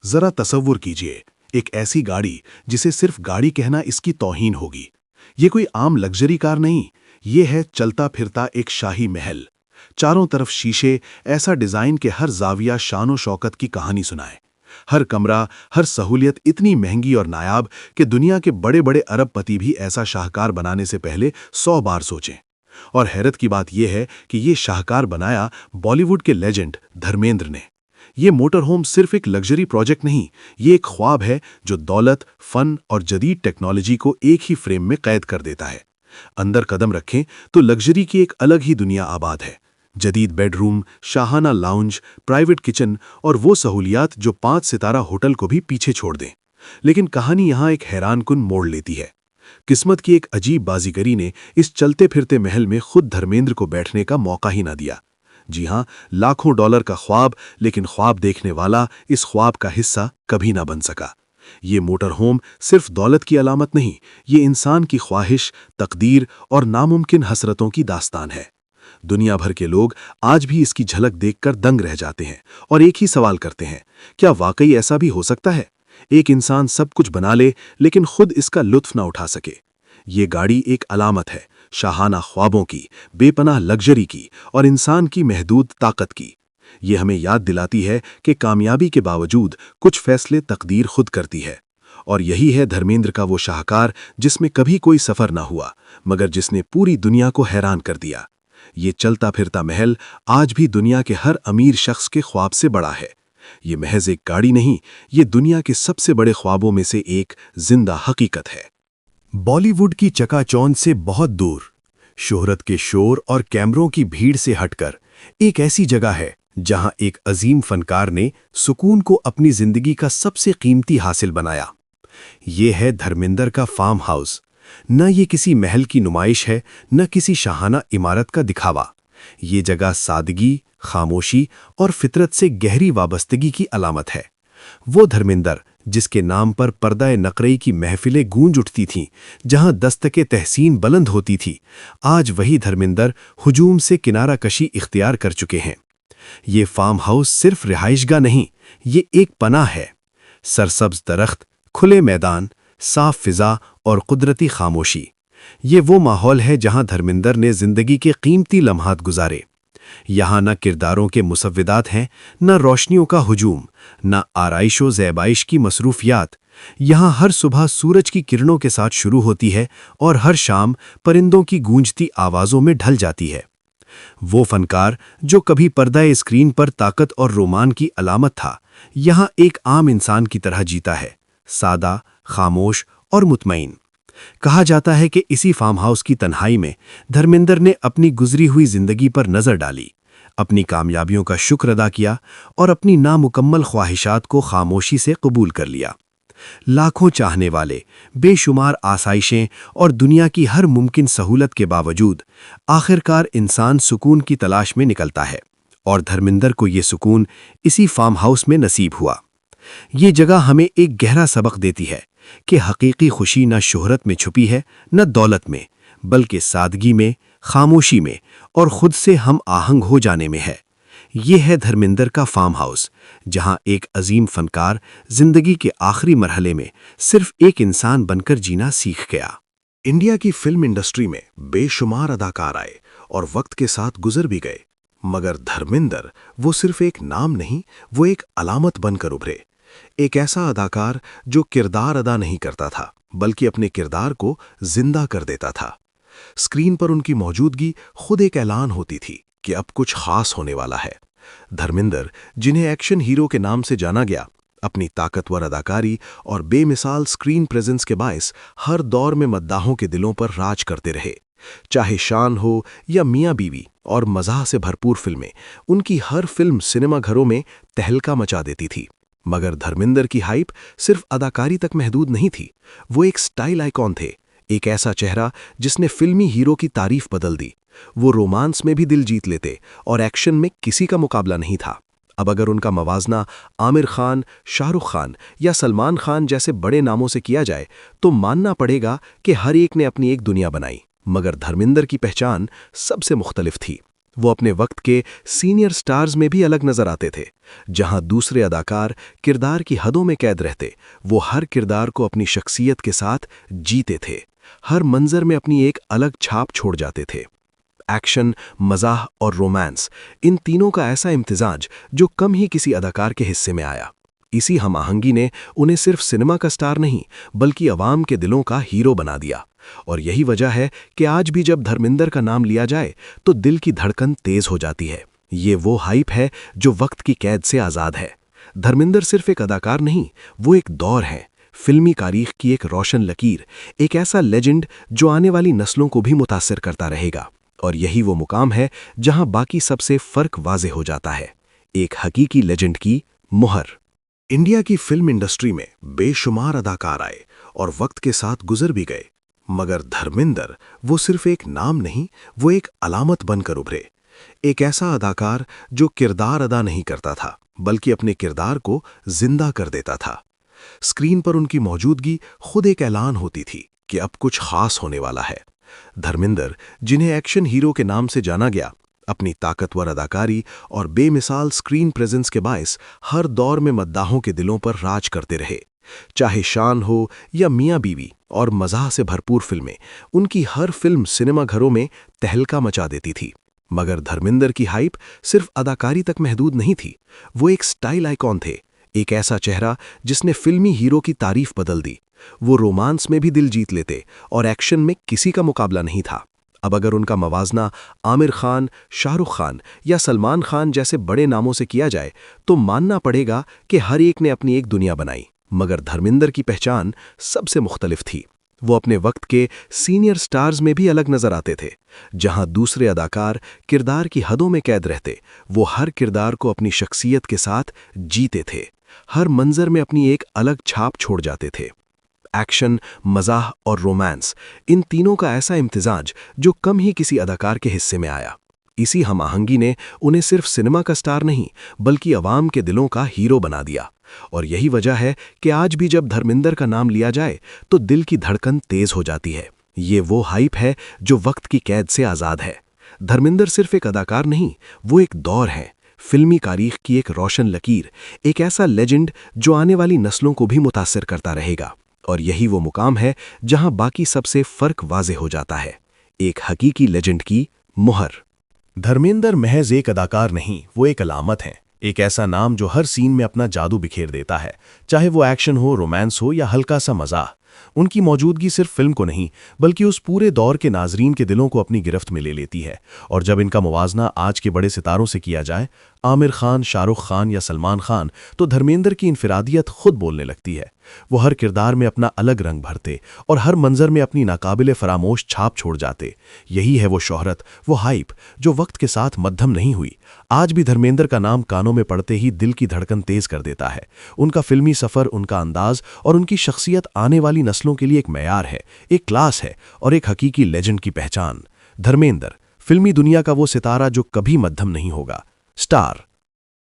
जरा तसव्वुर कीजिए, एक ऐसी गाड़ी जिसे सिर्फ गाड़ी कहना इसकी तौहीन होगी। ये कोई आम लग्जरी कार नहीं, ये है चलता फिरता एक शाही महल। चारों तरफ शीशे, ऐसा डिजाइन के हर जाविया शान शौकत की कहानी सुनाए। हर कमरा, हर सहूलियत इतनी महंगी और नायाब कि दुनिया के बड़े बड़े अरबपति भी ऐसा शाहकार बनाने से पहले 100 बार सोचें। और हैरत की बात यह है कि ये शाहकार बनाया बॉलीवुड के लेजेंड धर्मेंद्र ने। ये मोटर होम सिर्फ एक लग्जरी प्रोजेक्ट नहीं, ये एक ख्वाब है जो दौलत, फन और जदीद टेक्नोलॉजी को एक ही फ्रेम में कैद कर देता है। अंदर कदम रखें तो लग्जरी की एक अलग ही दुनिया आबाद है। जदीद bedroom, Shahana lounge, private kitchen और वो सहूलियात जो 5 सितारा होटल को भी पीछे छोड़ दें। लेकिन कहानी यहाँ एक हैरानकुन मोड़ लेती है। किस्मत की एक अजीब बाजीगरी ने इस चलते फिरते महल में खुद धर्मेंद्र को बैठने का मौका ही ना दिया। जी हां, लाखों डॉलर का ख्वाब, लेकिन ख्वाब देखने वाला इस ख्वाब का हिस्सा कभी ना बन सका। ये मोटर होम सिर्फ दौलत की अलामत नहीं, ये इंसान की ख्वाहिश, तकदीर और नामुमकिन हसरतों की दास्तान है। दुनिया भर के लोग आज भी इसकी झलक देखकर दंग रह जाते हैं और एक ही सवाल करते हैं, क्या वाकई ऐसा भी हो सकता है? एक इंसान सब कुछ बना ले लेकिन खुद इसका लुत्फ ना उठा सके। ये गाड़ी एक अलामत है, शाहाना ख्वाबों की, बेपनाह लग्जरी की और इंसान की महदूद ताकत की। ये हमें याद दिलाती है कि कामयाबी के बावजूद कुछ फैसले तकदीर खुद करती है। और यही है धर्मेंद्र का वो शाहकार जिसमें कभी कोई सफर ना हुआ, मगर जिसने पूरी दुनिया को हैरान कर दिया। ये चलता फिरता महल आज भी दुनिया के हर अमीर शख्स के ख्वाब से बड़ा है। ये महज एक गाड़ी नहीं, ये दुनिया के सबसे बड़े ख्वाबों में से एक जिंदा हकीकत है। बॉलीवुड की चकाचौंध से बहुत दूर, शोहरत के शोर और कैमरों की भीड़ से हटकर एक ऐसी जगह है जहां एक अजीम फनकार ने सुकून को अपनी जिंदगी का सबसे कीमती हासिल बनाया। ये है धर्मेंद्र का फार्म हाउस। न ये किसी महल की नुमाइश है, न किसी शाहाना इमारत का दिखावा। ये जगह सादगी, खामोशी और फितरत से गहरी वाबस्तगी की अलामत है। वो धर्मेंद्र जिसके नाम पर पर्दा नकरई की महफिलें गूंज उठती थीं, जहां दस्तके तहसीन बुलंद होती थी, आज वही धर्मेंद्र हुजूम से किनारा कशी इख्तियार कर चुके हैं। ये फार्म हाउस सिर्फ रिहाइशगाह नहीं, ये एक पनाह है। सरसब्ज दरख्त, खुले मैदान, साफ फिजा और कुदरती खामोशी। ये वो माहौल है जहां धर्मेंद्र ने जिंदगी के कीमती लम्हात गुजारे। यहाँ न किरदारों के मुसव्विदात हैं, न रोशनियों का हुजूम, न आराइशो ज़ैबाइश की मसरूफियात। यहाँ हर सुबह सूरज की किरणों के साथ शुरू होती है और हर शाम परिंदों की गूंजती आवाज़ों में ढल जाती है। वो फनकार जो कभी पर्दा स्क्रीन पर ताकत और रोमान की अलामत था, यहाँ एक आम इंसान की तरह जीता है, सादा, खामोश और मुतमईन। कहा जाता है कि इसी फार्म हाउस की तन्हाई में धर्मेंद्र ने अपनी गुजरी हुई जिंदगी पर नजर डाली, अपनी कामयाबियों का शुक्र अदा किया और अपनी नामुकम्मल ख्वाहिशात को खामोशी से कबूल कर लिया। लाखों चाहने वाले, बेशुमार आसाइशें और दुनिया की हर मुमकिन सहूलत के बावजूद आखिरकार इंसान सुकून की तलाश में निकलता है, और धर्मेंद्र को ये सुकून इसी फार्म हाउस में नसीब हुआ। ये जगह हमें एक गहरा सबक देती है कि हकीकी खुशी न शोहरत में छुपी है, न दौलत में, बल्कि सादगी में, खामोशी में और खुद से हम आहंग हो जाने में है। ये है धर्मेंद्र का फार्म हाउस, जहां एक अजीम फनकार जिंदगी के आखिरी मरहले में सिर्फ एक इंसान बनकर जीना सीख गया। इंडिया की फिल्म इंडस्ट्री में बेशुमार अदाकार आए और वक्त के साथ गुजर भी गए, मगर धर्मेंद्र वो सिर्फ एक नाम नहीं, वो एक अलामत बनकर उभरे। एक ऐसा अदाकार जो किरदार अदा नहीं करता था, बल्कि अपने किरदार को जिंदा कर देता था। स्क्रीन पर उनकी मौजूदगी खुद एक ऐलान होती थी कि अब कुछ खास होने वाला है। धर्मेंद्र, जिन्हें एक्शन हीरो के नाम से जाना गया, अपनी ताकतवर अदाकारी और बेमिसाल स्क्रीन प्रेजेंस के बायस हर दौर में मद्दाहों के दिलों पर राज करते रहे। चाहे शान हो या मियाँ बीवी और मज़ाह से भरपूर फिल्में, उनकी हर फिल्म सिनेमा घरों में तहलका मचा देती थी। मगर धर्मेंद्र की हाइप सिर्फ अदाकारी तक महदूद नहीं थी, वो एक स्टाइल आइकॉन थे, एक ऐसा चेहरा जिसने फिल्मी हीरो की तारीफ बदल दी। वो रोमांस में भी दिल जीत लेते और एक्शन में किसी का मुकाबला नहीं था। अब अगर उनका मवाजना आमिर खान, शाहरुख खान या सलमान खान जैसे बड़े नामों से किया जाए तो मानना पड़ेगा कि हर एक ने अपनी एक दुनिया बनाई, मगर धर्मेंद्र की पहचान सबसे मुख्तलिफ थी। वो अपने वक्त के सीनियर स्टार्स में भी अलग नजर आते थे। जहां दूसरे अदाकार किरदार की हदों में कैद रहते, वो हर किरदार को अपनी शख्सियत के साथ जीते थे, हर मंजर में अपनी एक अलग छाप छोड़ जाते थे। एक्शन, मजाह और रोमांस, इन तीनों का ऐसा इम्तिजाज जो कम ही किसी अदाकार के हिस्से में आया। इसी हम आहंगी ने उन्हें सिर्फ सिनेमा का स्टार नहीं बल्कि अवाम के दिलों का हीरो बना दिया। और यही वजह है कि आज भी जब धर्मेंद्र का नाम लिया जाए तो दिल की धड़कन तेज हो जाती है। ये वो हाइप है जो वक्त की कैद से आज़ाद है। धर्मेंद्र सिर्फ एक अदाकार नहीं, वो एक दौर है, फिल्मी तारीख की एक रोशन लकीर, एक ऐसा लेजेंड जो आने वाली नस्लों को भी मुतासिर करता रहेगा। और यही वो मुकाम है जहां बाकी सबसे फर्क वाजे हो जाता है, एक हकीकी लेजेंड की मुहर। इंडिया की फिल्म इंडस्ट्री में बेशुमार अदाकार आए और वक्त के साथ गुजर भी गए, मगर धर्मेंद्र वो सिर्फ एक नाम नहीं, वो एक अलामत बनकर उभरे। एक ऐसा अदाकार जो किरदार अदा नहीं करता था बल्कि अपने किरदार को जिंदा कर देता था। स्क्रीन पर उनकी मौजूदगी खुद एक ऐलान होती थी कि अब कुछ खास होने वाला है। धर्मेंद्र, जिन्हें एक्शन हीरो के नाम से जाना गया, अपनी ताकतवर अदाकारी और बेमिसाल स्क्रीन प्रेजेंस के बायस हर दौर में मद्दाहों के दिलों पर राज करते रहे। चाहे शान हो या मियाँ बीवी और मज़ाह से भरपूर फिल्में, उनकी हर फिल्म सिनेमाघरों में तहलका मचा देती थी। मगर धर्मेंद्र की हाइप सिर्फ अदाकारी तक महदूद नहीं थी, वो एक स्टाइल आइकॉन थे, एक ऐसा चेहरा जिसने फिल्मी हीरो की तारीफ बदल दी। वो रोमांस में भी दिल जीत लेते और एक्शन में किसी का मुकाबला नहीं था। अब अगर उनका मवाजना आमिर खान, शाहरुख खान या सलमान खान जैसे बड़े नामों से किया जाए तो मानना पड़ेगा कि हर एक ने अपनी एक दुनिया बनाई, मगर धर्मेंद्र की पहचान सबसे मुख्तलिफ थी। वो अपने वक्त के सीनियर स्टार्स में भी अलग नजर आते थे। जहां दूसरे अदाकार किरदार की हदों में कैद रहते, वो हर किरदार को अपनी शख्सियत के साथ जीते थे, हर मंजर में अपनी एक अलग छाप छोड़ जाते थे। एक्शन, मजाह और रोमांस, इन तीनों का ऐसा इम्तिजाज जो कम ही किसी अदाकार के हिस्से में आया। इसी हम आहंगी ने उन्हें सिर्फ सिनेमा का स्टार नहीं बल्कि अवाम के दिलों का हीरो बना दिया। और यही वजह है कि आज भी जब धर्मेंद्र का नाम लिया जाए तो दिल की धड़कन तेज हो जाती है। ये वो हाइप है जो वक्त की कैद से आज़ाद है। धर्मेंद्र सिर्फ एक अदाकार नहीं, वो एक दौर है, फिल्मी तारीख की एक रोशन लकीर, एक ऐसा लेजेंड जो आने वाली नस्लों को भी मुतासिर करता रहेगा। और यही वो मुकाम है जहां बाकी सबसे फर्क वाजे हो जाता है, एक हकीकी लेजेंड की मुहर। धर्मेंद्र महज एक अदाकार नहीं, वो एक अलामत हैं, एक ऐसा नाम जो हर सीन में अपना जादू बिखेर देता है, चाहे वो एक्शन हो, रोमांस हो या हल्का सा मज़ाह। उनकी मौजूदगी सिर्फ फिल्म को नहीं बल्कि उस पूरे दौर के नाजरीन के दिलों को अपनी गिरफ्त में ले लेती है। और जब इनका मुवाजना आज के बड़े सितारों से किया जाए, आमिर खान, शाहरुख खान या सलमान खान, तो धर्मेंद्र की इनफिरादियत खुद बोलने लगती है। वो हर किरदार में अपना अलग रंग भरते और हर मंजर में अपनी नाकाबिले फरामोश छाप छोड़ जाते। यही है वो शोहरत, वो हाइप जो वक्त के साथ मद्धम नहीं हुई। आज भी धर्मेंद्र का नाम कानों में पड़ते ही दिल की धड़कन तेज कर देता है। उनका फिल्मी सफ़र, उनका अंदाज और उनकी शख्सियत आने वाली नस्लों के लिए एक मैयार है, एक क्लास है और एक हकीकी लेजेंड की पहचान। धर्मेंद्र, फिल्मी दुनिया का वो सितारा जो कभी मद्धम नहीं होगा। स्टार